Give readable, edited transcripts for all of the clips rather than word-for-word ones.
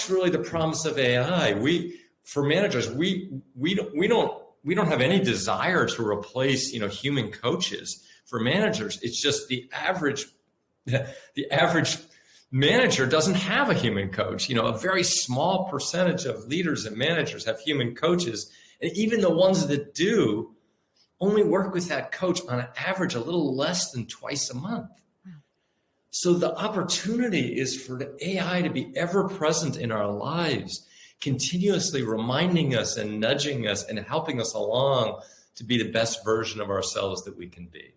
that's really the promise of AI. For managers, we don't have any desire to replace, human coaches. For managers, it's just the average manager doesn't have a human coach. A very small percentage of leaders and managers have human coaches. And even the ones that do only work with that coach on an average a little less than twice a month. So the opportunity is for the AI to be ever present in our lives, continuously reminding us and nudging us and helping us along to be the best version of ourselves that we can be.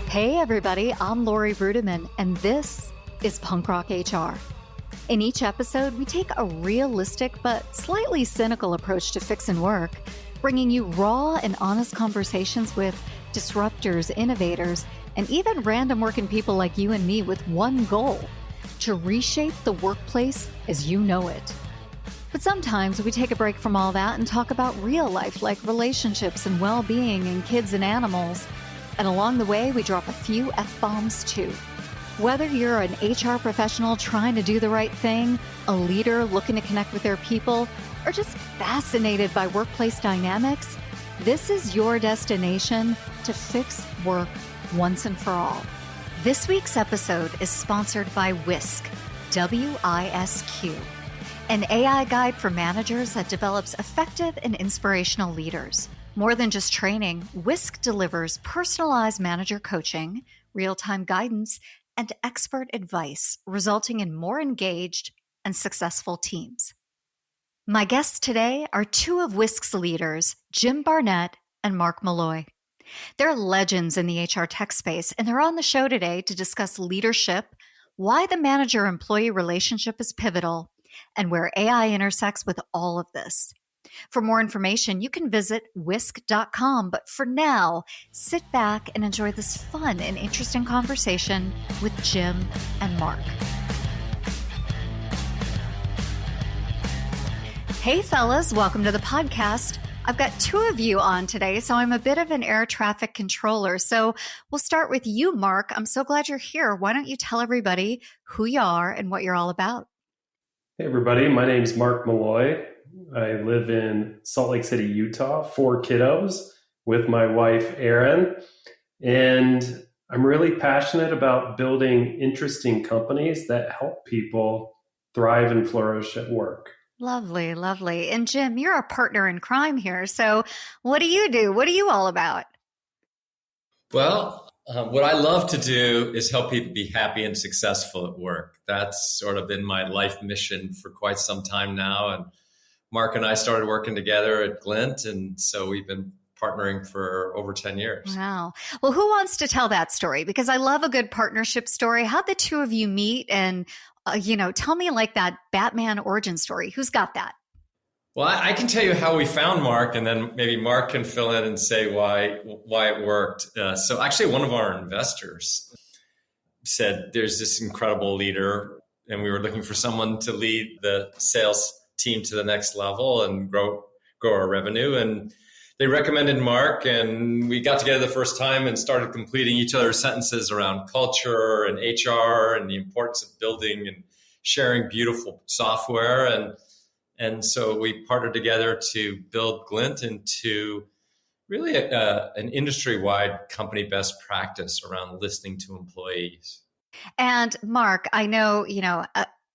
Hey everybody, I'm Laurie Brudeman, and this is Punk Rock HR. In each episode, we take a realistic but slightly cynical approach to fixing work, bringing you raw and honest conversations with disruptors, innovators, and even random working people like you and me with one goal: to reshape the workplace as you know it. But sometimes we take a break from all that and talk about real life, like relationships and well-being and kids and animals. And along the way, we drop a few F-bombs too. Whether you're an HR professional trying to do the right thing, a leader looking to connect with their people, or just fascinated by workplace dynamics, this is your destination to fix work once and for all. This week's episode is sponsored by Wisq, W-I-S-Q, an AI guide for managers that develops effective and inspirational leaders. More than just training, Wisq delivers personalized manager coaching, real-time guidance, and expert advice, resulting in more engaged and successful teams. My guests today are two of Wisq's leaders, Jim Barnett and Marc Maloy. They're legends in the HR tech space, and they're on the show today to discuss leadership, why the manager-employee relationship is pivotal, and where AI intersects with all of this. For more information, you can visit wisq.com, but for now, sit back and enjoy this fun and interesting conversation with Jim and Marc. Hey fellas, welcome to the podcast. I've got two of you on today, so I'm a bit of an air traffic controller. So we'll start with you, Marc. I'm so glad you're here. Why don't you tell everybody who you are and what you're all about? Hey everybody, my name's Marc Maloy. I live in Salt Lake City, Utah, 4 kiddos with my wife, Erin. And I'm really passionate about building interesting companies that help people thrive and flourish at work. Lovely, lovely. And Jim, you're a partner in crime here. So what do you do? What are you all about? Well, what I love to do is help people be happy and successful at work. That's sort of been my life mission for quite some time now. And Marc and I started working together at Glint, and so we've been partnering for over 10 years. Wow. Well, who wants to tell that story? Because I love a good partnership story. How'd the two of you meet? And, tell me like that Batman origin story. Who's got that? Well, I can tell you how we found Marc, and then maybe Marc can fill in and say why it worked. So actually, one of our investors said there's this incredible leader, and we were looking for someone to lead the sales team to the next level and grow our revenue. And they recommended Marc, and we got together the first time and started completing each other's sentences around culture and HR and the importance of building and sharing beautiful software. And so we partnered together to build Glint into really an industry-wide company best practice around listening to employees. And Marc, I know,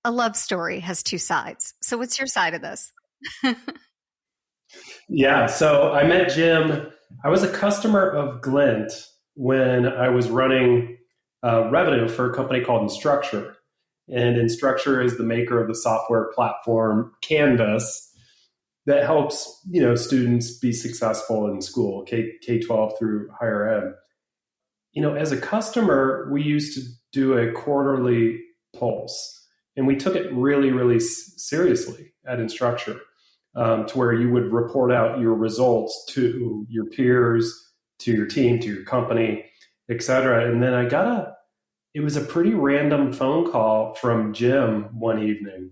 a love story has two sides. So what's your side of this? Yeah, so I met Jim. I was a customer of Glint when I was running revenue for a company called Instructure. And Instructure is the maker of the software platform Canvas that helps, students be successful in school, K-12 through higher ed. As a customer, we used to do a quarterly pulse, and we took it really, really seriously at Instructure. To where you would report out your results to your peers, to your team, to your company, et cetera. And then it was a pretty random phone call from Jim one evening.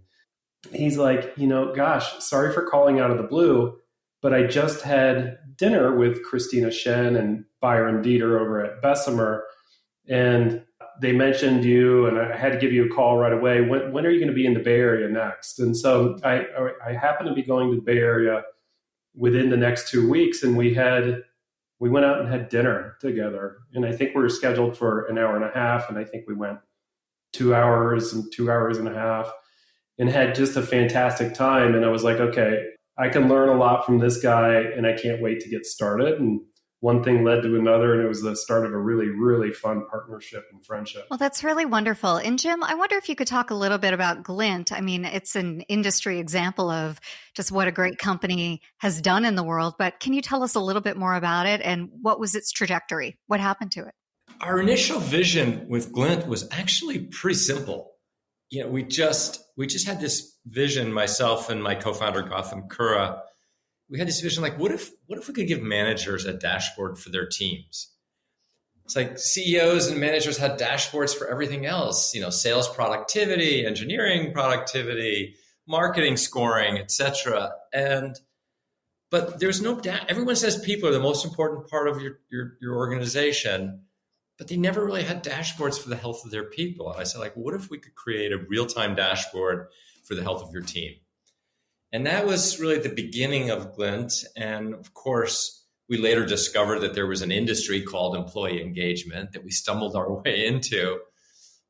He's like, gosh, sorry for calling out of the blue, but I just had dinner with Christina Shen and Byron Dieter over at Bessemer. And they mentioned you, and I had to give you a call right away. When are you going to be in the Bay Area next? And so I happen to be going to the Bay Area within the next 2 weeks, and we went out and had dinner together. And I think we were scheduled for an hour and a half, and I think we went 2 hours and 2 hours and a half, and had just a fantastic time. And I was like, okay, I can learn a lot from this guy, and I can't wait to get started. And one thing led to another, and it was the start of a really, really fun partnership and friendship. Well, that's really wonderful. And Jim, I wonder if you could talk a little bit about Glint. I mean, it's an industry example of just what a great company has done in the world, but can you tell us a little bit more about it and what was its trajectory? What happened to it? Our initial vision with Glint was actually pretty simple. We just had this vision, myself and my co-founder Gautam Kura. We had this vision, like, what if we could give managers a dashboard for their teams? It's like CEOs and managers had dashboards for everything else, sales productivity, engineering productivity, marketing scoring, etc. But there's no everyone says people are the most important part of your organization, but they never really had dashboards for the health of their people. And I said, like, what if we could create a real-time dashboard for the health of your team? And that was really the beginning of Glint. And of course, we later discovered that there was an industry called employee engagement that we stumbled our way into.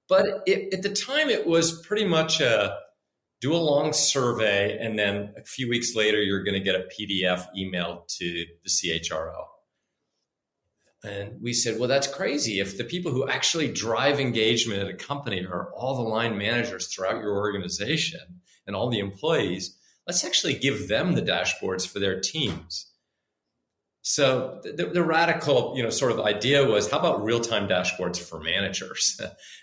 But at the time, it was pretty much do a long survey, and then a few weeks later, you're going to get a PDF emailed to the CHRO. And we said, well, that's crazy. If the people who actually drive engagement at a company are all the line managers throughout your organization and all the employees, let's actually give them the dashboards for their teams. So the radical, sort of idea was, how about real-time dashboards for managers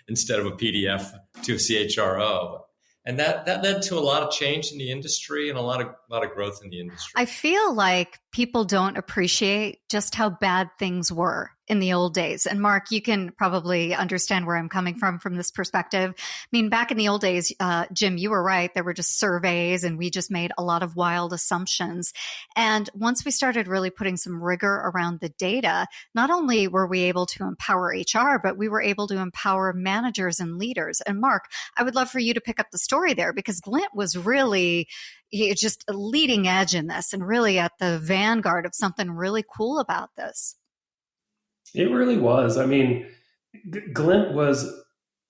instead of a PDF to a CHRO? And that led to a lot of change in the industry and a lot of growth in the industry. I feel like people don't appreciate just how bad things were in the old days. And Marc, you can probably understand where I'm coming from this perspective. I mean, back in the old days, Jim, you were right. There were just surveys and we just made a lot of wild assumptions. And once we started really putting some rigor around the data, not only were we able to empower HR, but we were able to empower managers and leaders. And Marc, I would love for you to pick up the story there, because Glint was really just a leading edge in this and really at the vanguard of something really cool about this. It really was. I mean, Glint was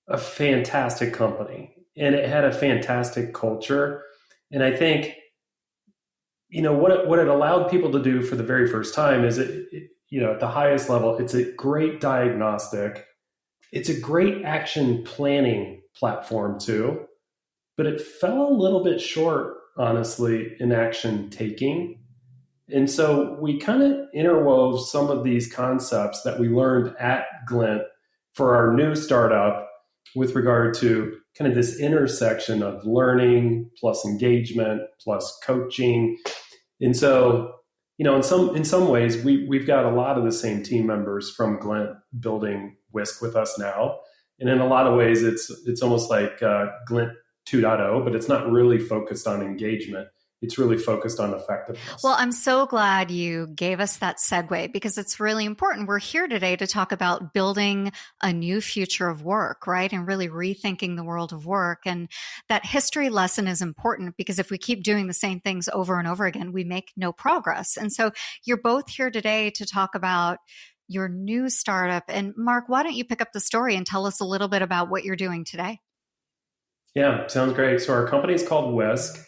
a fantastic company, and it had a fantastic culture. And I think, what it allowed people to do for the very first time is, at the highest level, it's a great diagnostic. It's a great action planning platform too, but it fell a little bit short, honestly, in action taking. And so we kind of interwove some of these concepts that we learned at Glint for our new startup with regard to kind of this intersection of learning plus engagement plus coaching. And so, in some ways, we've got a lot of the same team members from Glint building Wisq with us now. And in a lot of ways, it's almost like Glint 2.0, but it's not really focused on engagement. It's really focused on effectiveness. Well, I'm so glad you gave us that segue, because it's really important. We're here today to talk about building a new future of work, right? And really rethinking the world of work. And that history lesson is important, because if we keep doing the same things over and over again, we make no progress. And so you're both here today to talk about your new startup. And Marc, why don't you pick up the story and tell us a little bit about what you're doing today? Yeah, sounds great. So our company is called Wisq.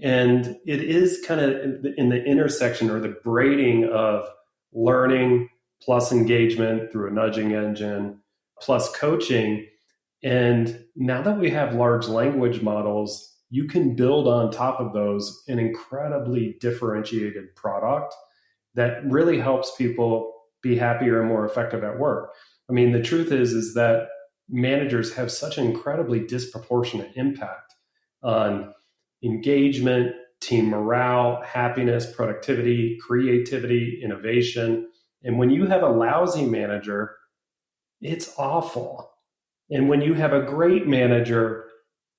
And it is kind of in the intersection or the braiding of learning plus engagement through a nudging engine plus coaching. And now that we have large language models, you can build on top of those an incredibly differentiated product that really helps people be happier and more effective at work. I mean, the truth is that managers have such an incredibly disproportionate impact on engagement, team morale, happiness, productivity, creativity, innovation. And when you have a lousy manager, it's awful. And when you have a great manager,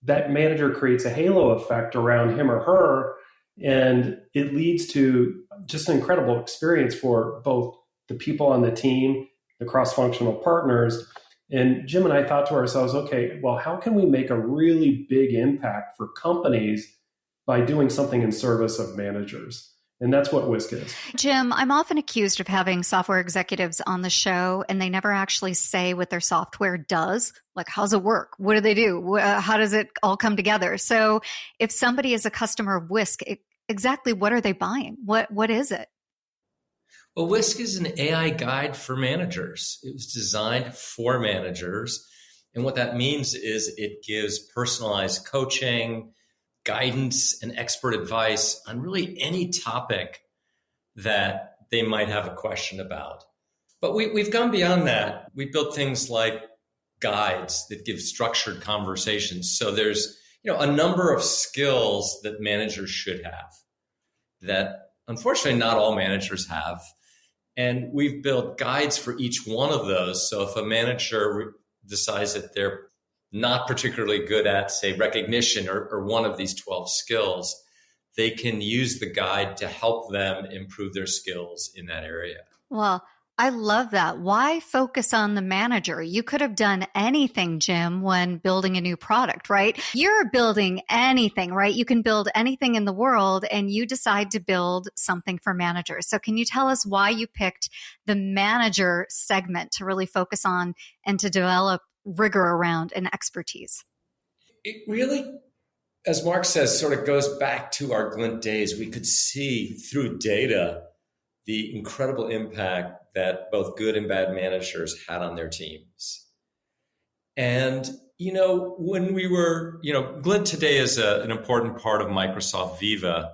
that manager creates a halo effect around him or her, and it leads to just an incredible experience for both the people on the team, the cross-functional partners, And Jim and I thought to ourselves, okay, well, how can we make a really big impact for companies by doing something in service of managers? And that's what Wisq is. Jim, I'm often accused of having software executives on the show and they never actually say what their software does. Like, how's it work? What do they do? How does it all come together? So if somebody is a customer of Wisq, exactly what are they buying? What is it? Well, Wisq is an AI guide for managers. It was designed for managers. And what that means is it gives personalized coaching, guidance, and expert advice on really any topic that they might have a question about. But we've gone beyond that. We built things like guides that give structured conversations. So there's a number of skills that managers should have that unfortunately not all managers have. And we've built guides for each one of those. So if a manager decides that they're not particularly good at, say, recognition or one of these 12 skills, they can use the guide to help them improve their skills in that area. Well, I love that. Why focus on the manager? You could have done anything, Jim, when building a new product, right? You're building anything, right? You can build anything in the world and you decide to build something for managers. So can you tell us why you picked the manager segment to really focus on and to develop rigor around and expertise? It really, as Marc says, sort of goes back to our Glint days. We could see through data the incredible impact that both good and bad managers had on their teams. And, when we were, Glint today is an important part of Microsoft Viva.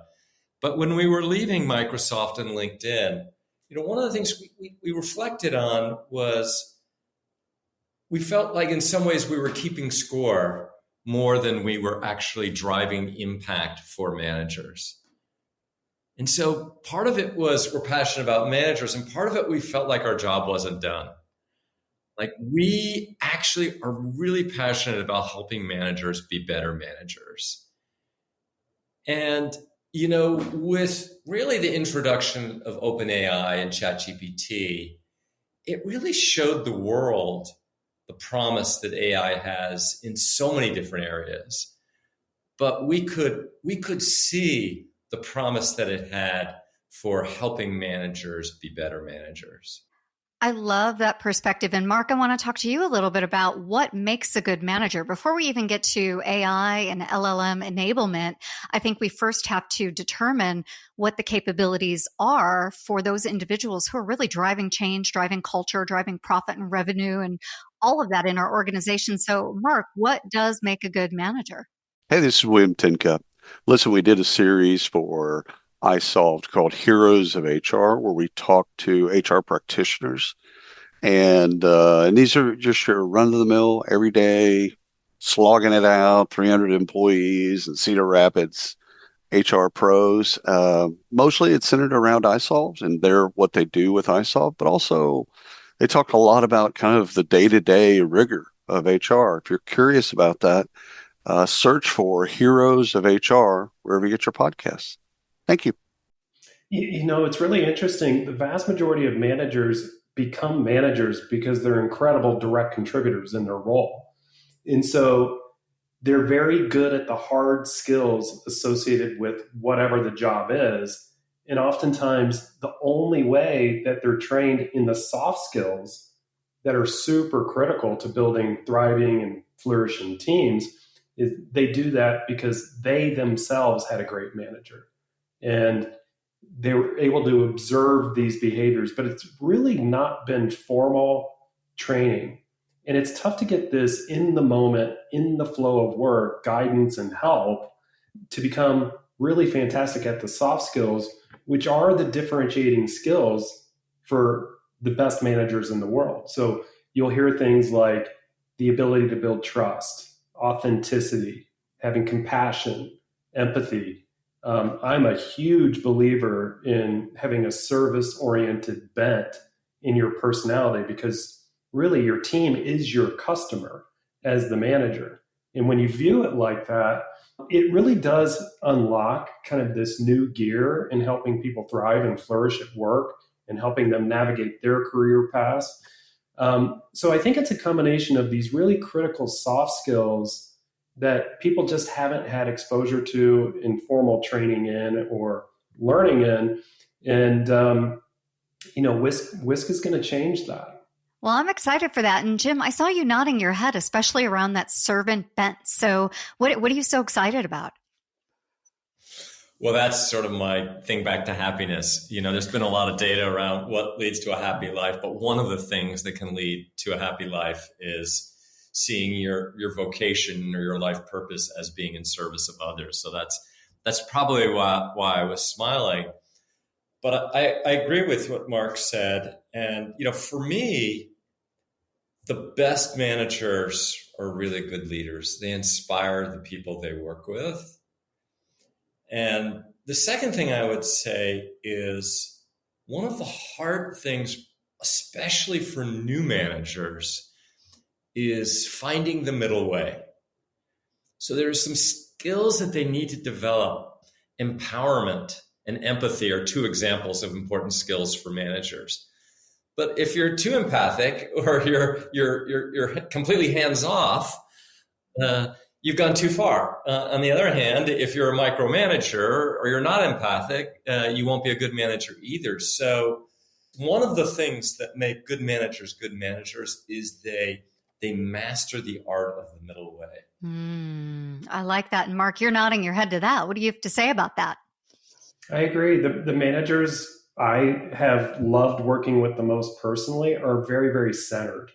But when we were leaving Microsoft and LinkedIn, one of the things we reflected on was we felt like in some ways we were keeping score more than we were actually driving impact for managers. And so part of it was we're passionate about managers, and part of it we felt like our job wasn't done. Like, we actually are really passionate about helping managers be better managers. And, with really the introduction of OpenAI and ChatGPT, it really showed the world the promise that AI has in so many different areas. But we could see the promise that it had for helping managers be better managers. I love that perspective. And Marc, I want to talk to you a little bit about what makes a good manager. Before we even get to AI and LLM enablement, I think we first have to determine what the capabilities are for those individuals who are really driving change, driving culture, driving profit and revenue, and all of that in our organization. So Marc, what does make a good manager? Hey, this is William Tincup. Listen, we did a series for iSolved called Heroes of HR, where we talk to HR practitioners. And these are just your run-of-the-mill, everyday, slogging it out, 300 employees in Cedar Rapids, HR pros. Mostly it's centered around iSolved and what they do with iSolved, but also they talk a lot about kind of the day-to-day rigor of HR. If you're curious about that, search for Heroes of HR wherever you get your podcasts. Thank you. It's really interesting. The vast majority of managers become managers because they're incredible direct contributors in their role. And so they're very good at the hard skills associated with whatever the job is. And oftentimes the only way that they're trained in the soft skills that are super critical to building thriving and flourishing teams is they do that because they themselves had a great manager. And they were able to observe these behaviors, but it's really not been formal training. And it's tough to get this in the moment, in the flow of work, guidance and help to become really fantastic at the soft skills, which are the differentiating skills for the best managers in the world. So you'll hear things like the ability to build trust, authenticity, having compassion, empathy. I'm a huge believer in having a service-oriented bent in your personality because really your team is your customer as the manager. And when you view it like that, it really does unlock kind of this new gear in helping people thrive and flourish at work and helping them navigate their career paths. So I think it's a combination of these really critical soft skills that people just haven't had exposure to in formal training in or learning in. And, Wisq is going to change that. Well, I'm excited for that. And Jim, I saw you nodding your head, especially around that servant bent. So what are you so excited about? Well, that's sort of my thing back to happiness. There's been a lot of data around what leads to a happy life, but one of the things that can lead to a happy life is seeing your vocation or your life purpose as being in service of others. So that's probably why I was smiling. But I agree with what Marc said. And, for me, the best managers are really good leaders. They inspire the people they work with. And the second thing I would say is one of the hard things, especially for new managers, is finding the middle way. So there are some skills that they need to develop. Empowerment and empathy are two examples of important skills for managers. But if you're too empathic or you're completely hands off, you've gone too far. On the other hand, if you're a micromanager or you're not empathic, you won't be a good manager either. So one of the things that make good managers is they master the art of the middle way. I like that. And Marc, you're nodding your head to that. What do you have to say about that? I agree. The managers I have loved working with the most personally are very, very centered.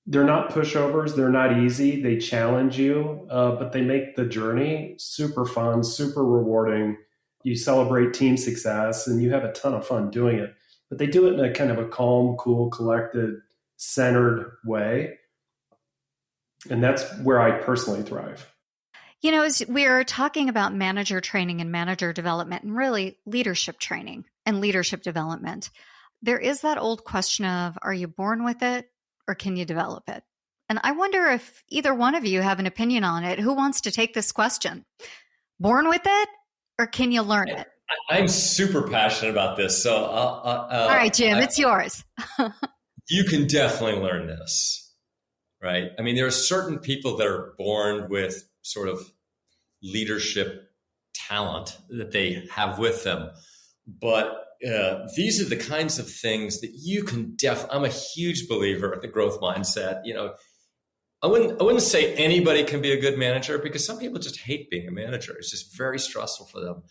They're not pushovers. They're not easy. They challenge you, but they make the journey super fun, super rewarding. You celebrate team success and you have a ton of fun doing it, but they do it in a kind of a calm, cool, collected, centered way. And that's where I personally thrive. As we're talking about manager training and manager development and really leadership training and leadership development, there is that old question of, are you born with it or can you develop it? And I wonder if either one of you have an opinion on it. Who wants to take this question? Born with it or can you learn it? I'm super passionate about this. So all right, Jim, it's yours. You can definitely learn this, right? I mean, there are certain people that are born with sort of leadership talent that they have with them. But these are the kinds of things that you can I'm a huge believer in the growth mindset. I wouldn't say anybody can be a good manager because some people just hate being a manager. It's just very stressful for them.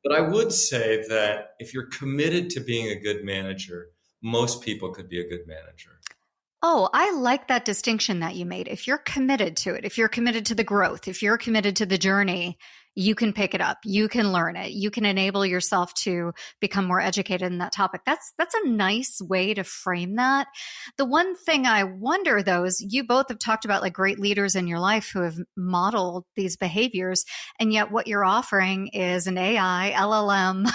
But I would say that if you're committed to being a good manager, most people could be a good manager. Oh, I like that distinction that you made. If you're committed to it, if you're committed to the growth, if you're committed to the journey, you can pick it up. You can learn it. You can enable yourself to become more educated in that topic. That's a nice way to frame that. The one thing I wonder, though, is you both have talked about like great leaders in your life who have modeled these behaviors, and yet what you're offering is an AI, LLM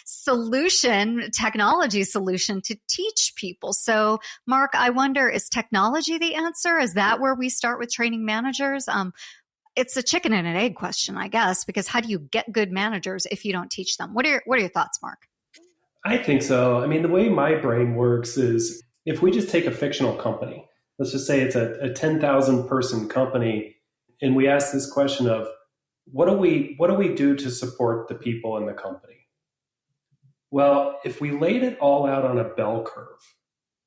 solution, technology solution to teach people. So, Marc, I wonder, is technology the answer? Is that where we start with training managers? It's a chicken and an egg question, I guess, because how do you get good managers if you don't teach them? What are your thoughts, Marc? I think so. I mean, the way my brain works is if we just take a fictional company, let's just say it's a 10,000 person company, and we ask this question of what do we do to support the people in the company? Well, if we laid it all out on a bell curve,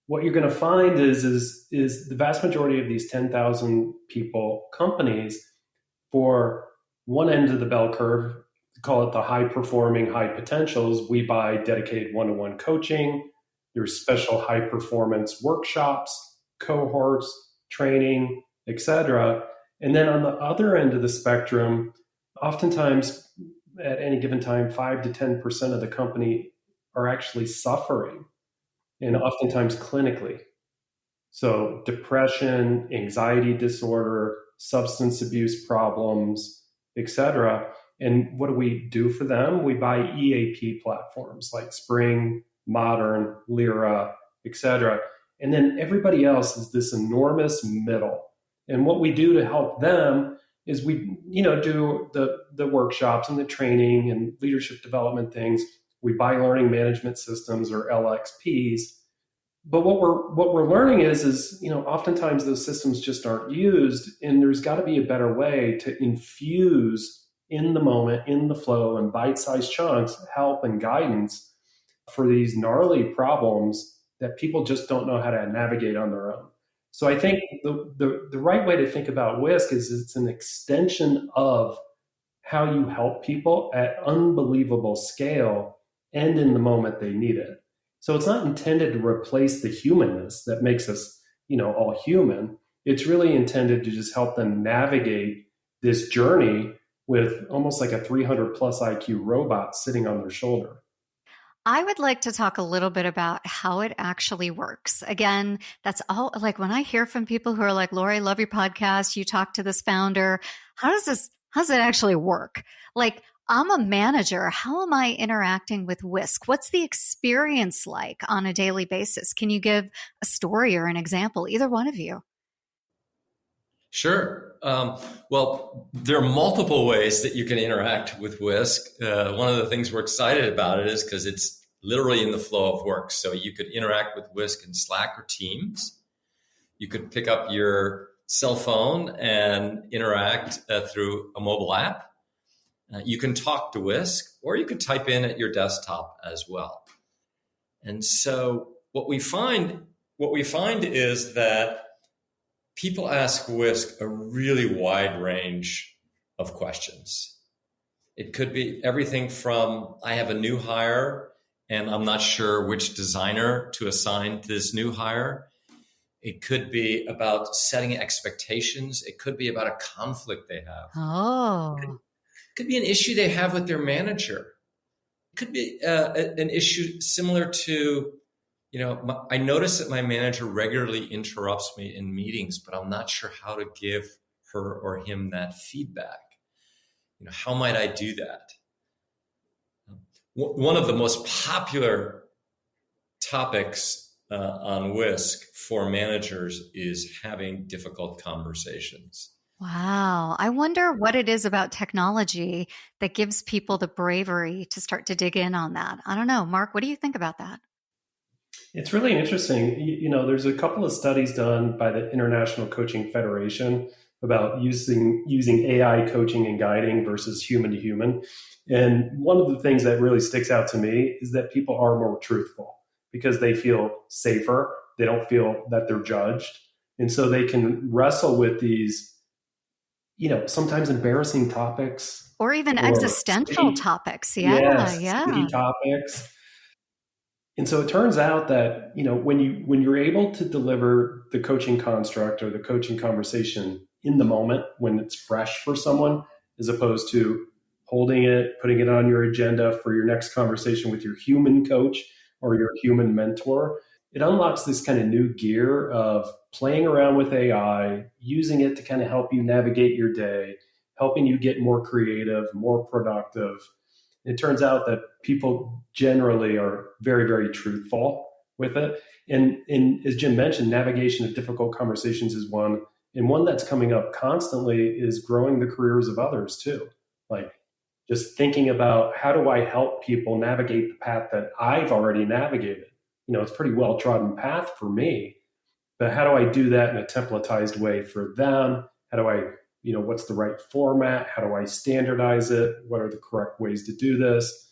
what you're going to find is the vast majority of these 10,000 people companies, for one end of the bell curve, call it the high performing, high potentials, we buy dedicated one-to-one coaching. There's special high performance workshops, cohorts, training, etc. And then on the other end of the spectrum, oftentimes at any given time, 5 to 10% of the company are actually suffering, and oftentimes clinically. So depression, anxiety disorder, substance abuse problems, etc. And what do we do for them? We buy EAP platforms like Spring, Modern, Lyra, etc. And then everybody else is this enormous middle. And what we do to help them is we, do the workshops and the training and leadership development things. We buy learning management systems or LXPs. But what we're learning is oftentimes those systems just aren't used, and there's got to be a better way to infuse in the moment, in the flow, and bite-sized chunks help and guidance for these gnarly problems that people just don't know how to navigate on their own. So I think the right way to think about Wisq is it's an extension of how you help people at unbelievable scale and in the moment they need it. So it's not intended to replace the humanness that makes us, all human. It's really intended to just help them navigate this journey with almost like a 300 plus IQ robot sitting on their shoulder. I would like to talk a little bit about how it actually works. Again, that's all, like when I hear from people who are like, Laurie, love your podcast. You talk to this founder. How does it actually work? Like, I'm a manager. How am I interacting with Wisq? What's the experience like on a daily basis? Can you give a story or an example, either one of you? Sure. Well, there are multiple ways that you can interact with Wisq. One of the things we're excited about it is because it's literally in the flow of work. So you could interact with Wisq in Slack or Teams. You could pick up your cell phone and interact through a mobile app. You can talk to Wisq, or you could type in at your desktop as well. And so what we find is that people ask Wisq a really wide range of questions. It could be everything from, I have a new hire and I'm not sure which designer to assign to this new hire. It could be about setting expectations. It could be about a conflict they have. Oh. It could be an issue they have with their manager. It could be an issue similar to, I notice that my manager regularly interrupts me in meetings, but I'm not sure how to give her or him that feedback. How might I do that? One of the most popular topics on Wisq for managers is having difficult conversations. Wow. I wonder what it is about technology that gives people the bravery to start to dig in on that. I don't know. Marc, what do you think about that? It's really interesting. There's a couple of studies done by the International Coaching Federation about using AI coaching and guiding versus human to human. And one of the things that really sticks out to me is that people are more truthful because they feel safer. They don't feel that they're judged. And so they can wrestle with these, sometimes embarrassing topics. Or even existential topics. Yeah. Sticky topics. And so it turns out that, when you're able to deliver the coaching construct or the coaching conversation in the moment when it's fresh for someone, as opposed to holding it, putting it on your agenda for your next conversation with your human coach or your human mentor, it unlocks this kind of new gear of playing around with AI, using it to kind of help you navigate your day, helping you get more creative, more productive. It turns out that people generally are very, very truthful with it. And as Jim mentioned, navigation of difficult conversations is one. And one that's coming up constantly is growing the careers of others too. Like just thinking about how do I help people navigate the path that I've already navigated? It's a pretty well-trodden path for me, but how do I do that in a templatized way for them? How do I, what's the right format? How do I standardize it? What are the correct ways to do this?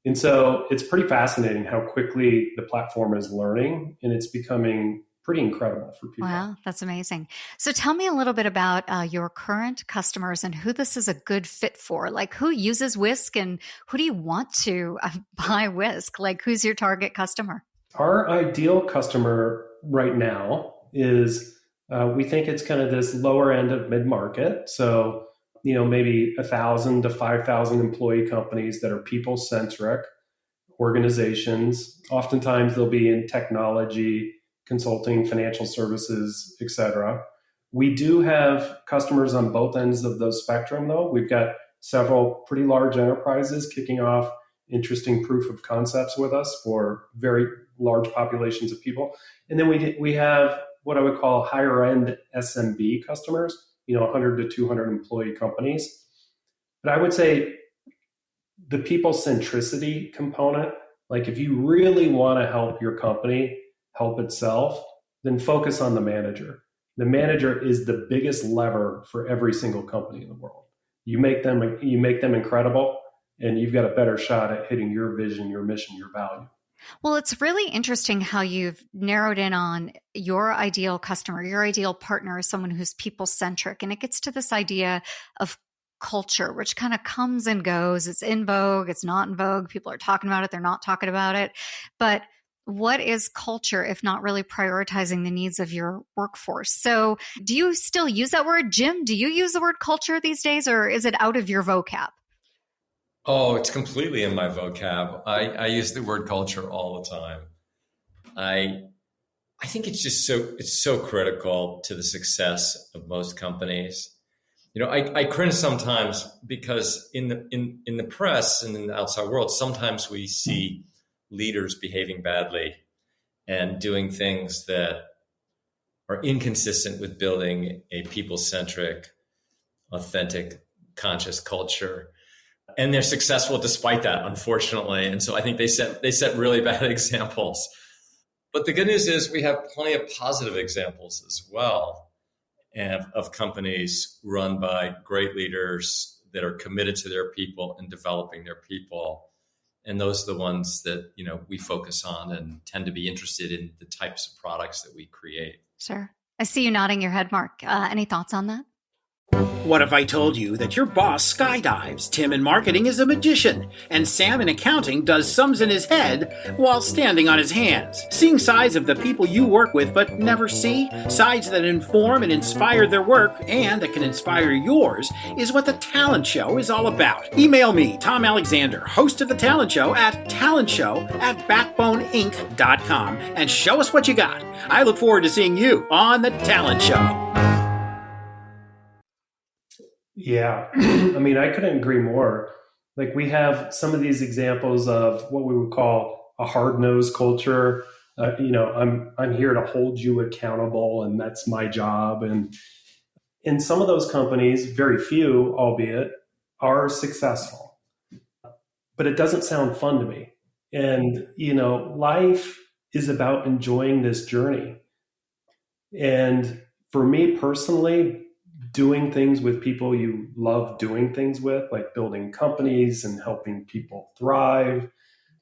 And so it's pretty fascinating how quickly the platform is learning, and it's becoming pretty incredible for people. Wow, that's amazing. So tell me a little bit about your current customers and who this is a good fit for. Like who uses Wisq and who do you want to buy Wisq? Like who's your target customer? Our ideal customer right now is, we think it's kind of this lower end of mid-market. So, maybe 1,000 to 5,000 employee companies that are people-centric organizations. Oftentimes they'll be in technology, consulting, financial services, et cetera. We do have customers on both ends of the spectrum, though. We've got several pretty large enterprises kicking off interesting proof of concepts with us for very large populations of people. And then we have what I would call higher end SMB customers, 100 to 200 employee companies. But I would say the people centricity component, like if you really want to help your company help itself, then focus on the manager. The manager is the biggest lever for every single company in the world. You make them incredible, and you've got a better shot at hitting your vision, your mission, your value. Well, it's really interesting how you've narrowed in on your ideal customer, your ideal partner is someone who's people-centric. And it gets to this idea of culture, which kind of comes and goes. It's in vogue. It's not in vogue. People are talking about it. They're not talking about it. But what is culture if not really prioritizing the needs of your workforce? So do you still use that word? Jim, do you use the word culture these days, or is it out of your vocab? Oh, it's completely in my vocab. I use the word culture all the time. I think it's so critical to the success of most companies. I cringe sometimes because in the press and in the outside world, sometimes we see leaders behaving badly and doing things that are inconsistent with building a people-centric, authentic, conscious culture. And they're successful despite that, unfortunately. And so I think they set really bad examples. But the good news is we have plenty of positive examples as well of companies run by great leaders that are committed to their people and developing their people. And those are the ones that, we focus on and tend to be interested in the types of products that we create. Sure. I see you nodding your head, Marc. Any thoughts on that? What if I told you that your boss skydives, Tim in marketing is a magician, and Sam in accounting does sums in his head while standing on his hands? Seeing sides of the people you work with but never see, sides that inform and inspire their work and that can inspire yours, is what The Talent Show is all about. Email me, Tom Alexander, host of The Talent Show, at talentshow@backboneinc.com and show us what you got. I look forward to seeing you on The Talent Show. Yeah, I mean, I couldn't agree more. Like, we have some of these examples of what we would call a hard-nosed culture. I'm here to hold you accountable, and that's my job. And in some of those companies, very few, albeit, are successful. But it doesn't sound fun to me. And, life is about enjoying this journey. And for me personally, doing things with people you love doing things with, like building companies and helping people thrive,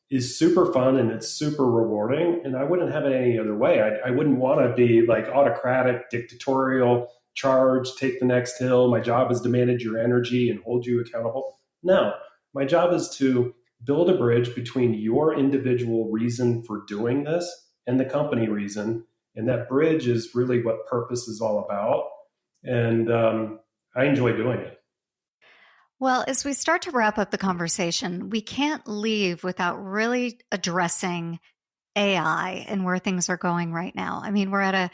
is super fun and it's super rewarding. And I wouldn't have it any other way. I wouldn't want to be like autocratic, dictatorial, charge, take the next hill. My job is to manage your energy and hold you accountable. No, my job is to build a bridge between your individual reason for doing this and the company reason. And that bridge is really what purpose is all about. And I enjoy doing it. Well, as we start to wrap up the conversation, we can't leave without really addressing AI and where things are going right now. I mean, we're at a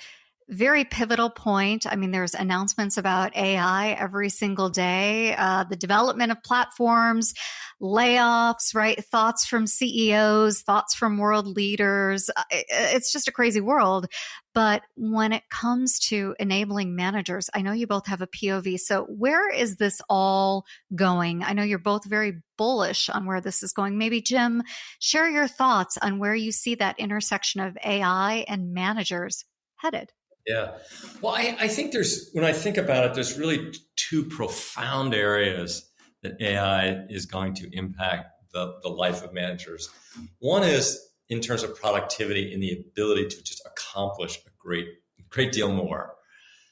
very pivotal point. I mean, there's announcements about AI every single day, the development of platforms, layoffs, right? Thoughts from CEOs, thoughts from world leaders. It's just a crazy world. But when it comes to enabling managers, I know you both have a POV. So where is this all going? I know you're both very bullish on where this is going. Maybe Jim, share your thoughts on where you see that intersection of AI and managers headed. Yeah. Well, I think when I think about it, there's really two profound areas that AI is going to impact the life of managers. One is in terms of productivity and the ability to just accomplish a great deal more.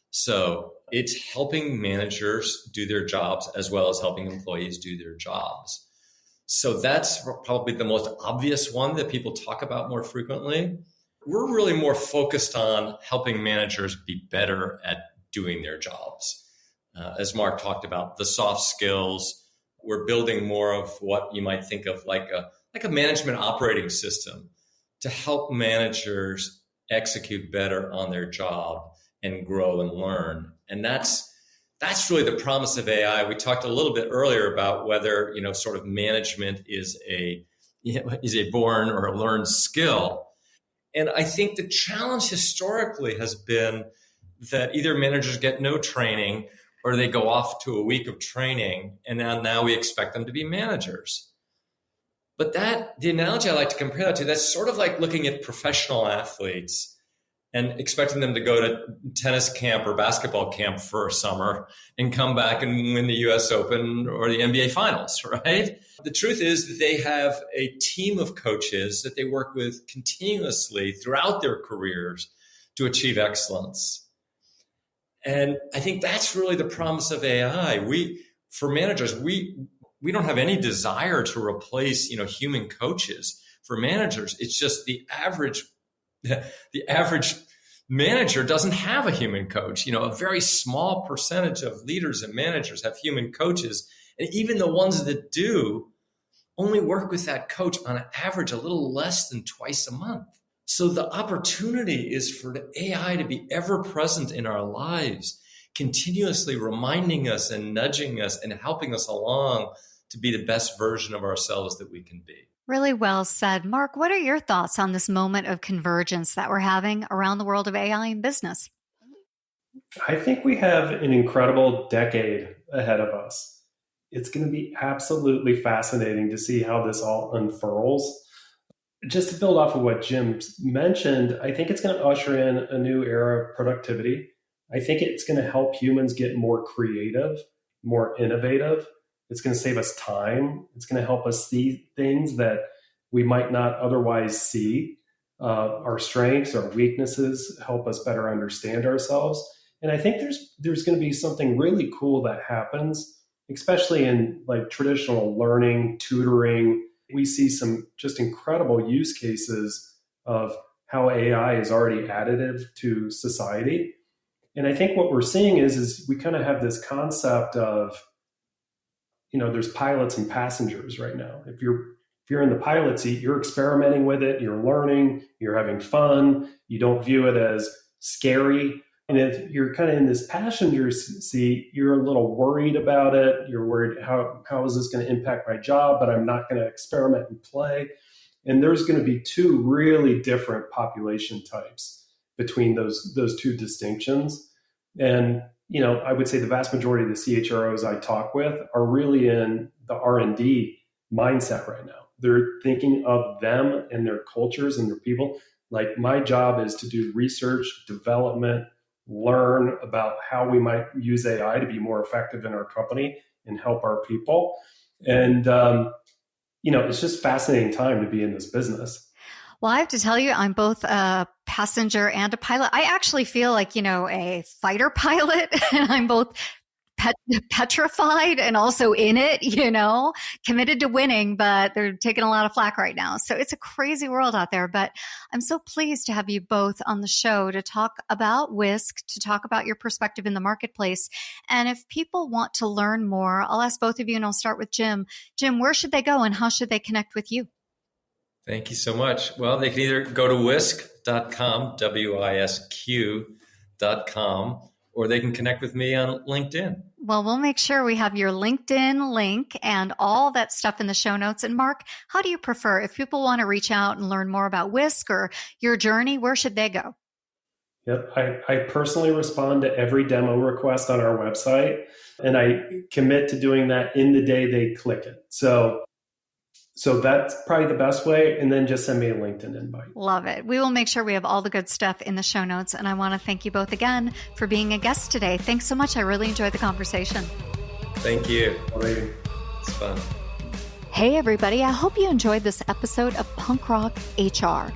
So it's helping managers do their jobs as well as helping employees do their jobs. So that's probably the most obvious one that people talk about more frequently. We're really more focused on helping managers be better at doing their jobs. As Marc talked about, the soft skills, we're building more of what you might think of like a management operating system to help managers execute better on their job and grow and learn. And that's really the promise of AI. We talked a little bit earlier about whether, sort of management is a born or a learned skill. And I think the challenge historically has been that either managers get no training or they go off to a week of training and now we expect them to be managers. But the analogy I like to compare that to, that's sort of like looking at professional athletes and expecting them to go to tennis camp or basketball camp for a summer and come back and win the US Open or the NBA Finals, right? The truth is that they have a team of coaches that they work with continuously throughout their careers to achieve excellence. And I think that's really the promise of AI. For managers, we don't have any desire to replace, human coaches. For managers, it's just the average manager doesn't have a human coach. A very small percentage of leaders and managers have human coaches. And even the ones that do only work with that coach on an average a little less than twice a month. So the opportunity is for the AI to be ever present in our lives, continuously reminding us and nudging us and helping us along to be the best version of ourselves that we can be. Really well said. Marc, what are your thoughts on this moment of convergence that we're having around the world of AI in business? I think we have an incredible decade ahead of us. It's going to be absolutely fascinating to see how this all unfurls. Just to build off of what Jim mentioned, I think it's going to usher in a new era of productivity. I think it's going to help humans get more creative, more innovative. It's going to save us time. It's going to help us see things that we might not otherwise see. Our strengths, our weaknesses help us better understand ourselves. And I think there's going to be something really cool that happens, especially in like traditional learning, tutoring. We see some just incredible use cases of how AI is already additive to society. And I think what we're seeing is we kind of have this concept of, there's pilots and passengers right now. If you're in the pilot seat, you're experimenting with it, you're learning, you're having fun, you don't view it as scary. And if you're kind of in this passenger seat, you're a little worried about it. You're worried, how is this going to impact my job? But I'm not going to experiment and play. And there's going to be two really different population types between those two distinctions. And, I would say the vast majority of the CHROs I talk with are really in the R&D mindset right now. They're thinking of them and their cultures and their people. Like, my job is to do research, development, learn about how we might use AI to be more effective in our company and help our people. And, it's just fascinating time to be in this business. Well, I have to tell you, I'm both a passenger and a pilot. I actually feel like, a fighter pilot, and I'm both petrified and also in it, committed to winning, but they're taking a lot of flack right now. So it's a crazy world out there, but I'm so pleased to have you both on the show to talk about Wisq, to talk about your perspective in the marketplace. And if people want to learn more, I'll ask both of you, and I'll start with Jim. Jim, where should they go and how should they connect with you? Thank you so much. Well, they can either go to wisq.com, WISQ.com, or they can connect with me on LinkedIn. Well, we'll make sure we have your LinkedIn link and all that stuff in the show notes. And Marc, how do you prefer? If people want to reach out and learn more about Wisq or your journey, where should they go? Yep. I personally respond to every demo request on our website, and I commit to doing that in the day they click it. So that's probably the best way. And then just send me a LinkedIn invite. Love it. We will make sure we have all the good stuff in the show notes. And I want to thank you both again for being a guest today. Thanks so much. I really enjoyed the conversation. Thank you. It's fun. Hey, everybody. I hope you enjoyed this episode of Punk Rock HR.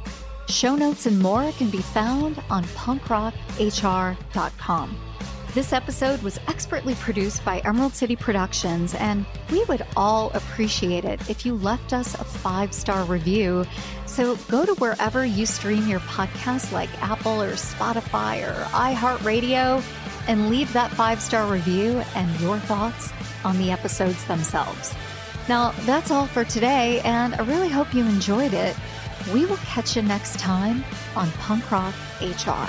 Show notes and more can be found on punkrockhr.com. This episode was expertly produced by Emerald City Productions, and we would all appreciate it if you left us a 5-star review. So go to wherever you stream your podcasts, like Apple or Spotify or iHeartRadio, and leave that 5-star review and your thoughts on the episodes themselves. Now, that's all for today, and I really hope you enjoyed it. We will catch you next time on Punk Rock HR.